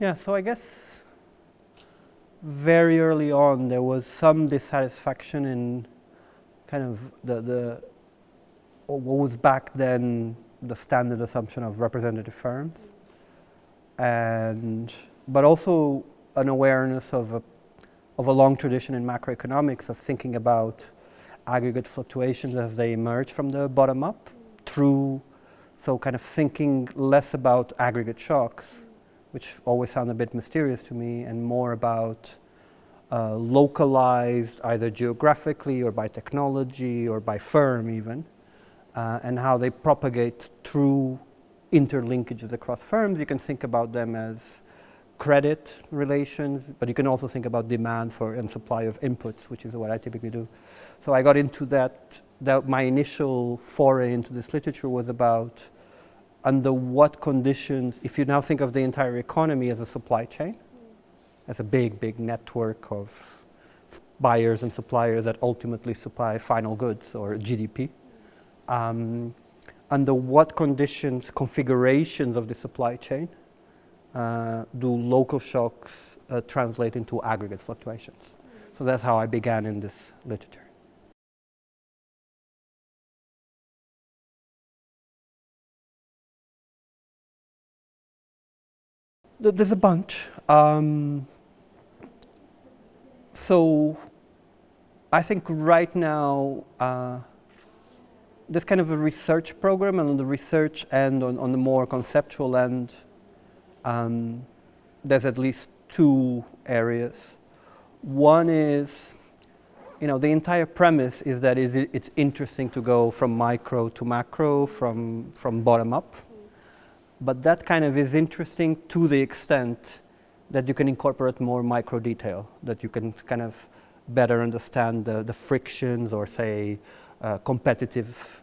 Yeah, so I guess very early on there was some dissatisfaction in kind of what was back then the standard assumption of representative firms, but also an awareness of a long tradition in macroeconomics of thinking about aggregate fluctuations as they emerge from the bottom up so kind of thinking less about aggregate shocks, which always sound a bit mysterious to me, and more about localized either geographically or by technology or by firm even, and how they propagate through interlinkages across firms. You can think about them as credit relations, but you can also think about demand for and supply of inputs, which is what I typically do. So I got into that my initial foray into this literature was about under what conditions, if you now think of the entire economy as a supply chain, as a big network of buyers and suppliers that ultimately supply final goods or GDP, under what conditions, configurations of the supply chain do local shocks translate into aggregate fluctuations? So that's how I began in this literature. There's a bunch. So I think right now there's kind of a research program, and on the research end, on the more conceptual end, there's at least two areas. One is, the entire premise is that it's interesting to go from micro to macro, from bottom up. But that kind of is interesting to the extent that you can incorporate more micro detail, that you can kind of better understand the frictions or say competitive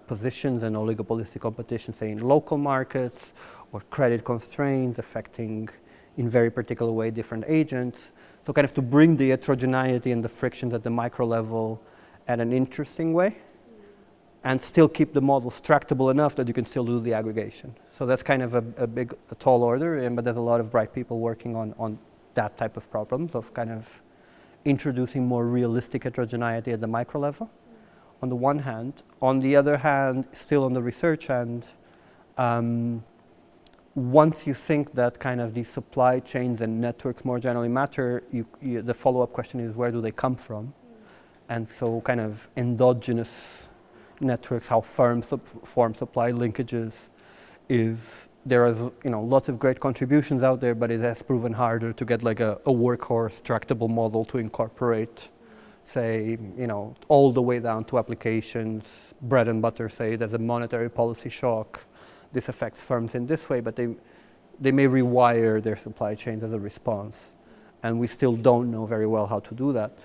positions and oligopolistic competition, say in local markets, or credit constraints affecting in very particular way different agents. So kind of to bring the heterogeneity and the frictions at the micro level at an interesting way, and still keep the models tractable enough that you can still do the aggregation. So that's kind of a tall order, but there's a lot of bright people working on that type of problems of kind of introducing more realistic heterogeneity at the micro level, on the one hand. On the other hand, still on the research end, once you think that kind of these supply chains and networks more generally matter, the follow-up question is where do they come from? And so kind of endogenous networks, how firms form supply linkages, there is lots of great contributions out there, but it has proven harder to get like a workhorse tractable model to incorporate, say, all the way down to applications, bread and butter, say there's a monetary policy shock. This affects firms in this way, but they may rewire their supply chains as a response. And we still don't know very well how to do that.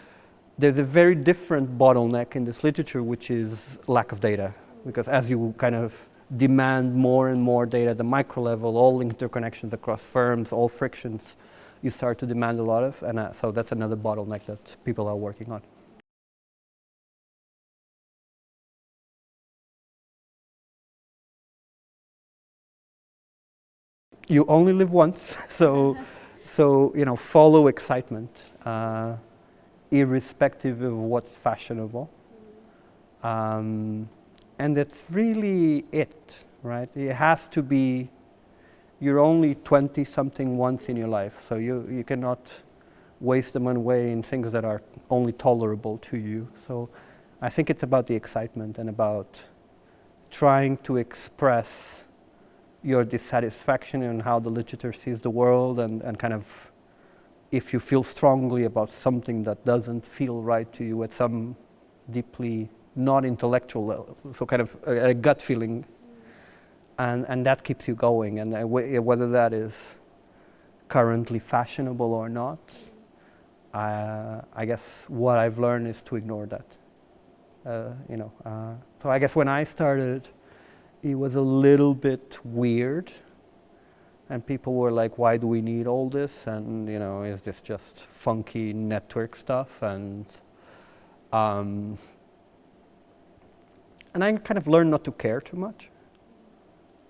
There's a very different bottleneck in this literature, which is lack of data. Because as you kind of demand more and more data at the micro level, all interconnections across firms, all frictions, you start to demand a lot of, and so that's another bottleneck that people are working on. You only live once, so follow excitement. Irrespective of what's fashionable. And that's really it, right? It has to be, you're only 20-something once in your life, so you cannot waste them away in things that are only tolerable to you. So I think it's about the excitement and about trying to express your dissatisfaction in how the literature sees the world, and kind of, if you feel strongly about something that doesn't feel right to you at some deeply not intellectual level, so kind of a gut feeling, and that keeps you going, and whether that is currently fashionable or not, I guess what I've learned is to ignore that. So I guess when I started, it was a little bit weird. And people were like, why do we need all this? And, is this just funky network stuff? And I kind of learned not to care too much.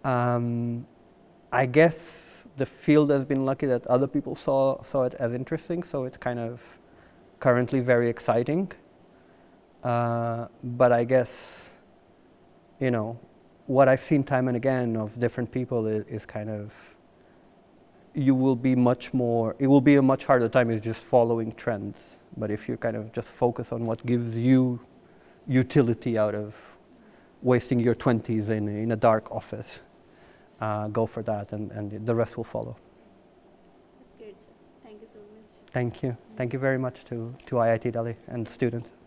I guess the field has been lucky that other people saw it as interesting, so it's kind of currently very exciting. But I guess, you know, what I've seen time and again of different people is kind of, it will be a much harder time is just following trends. But if you kind of just focus on what gives you utility out of wasting your 20s in a dark office, go for that, and the rest will follow. That's good. Thank you so much. Thank you. Thank you very much to IIT Delhi and students.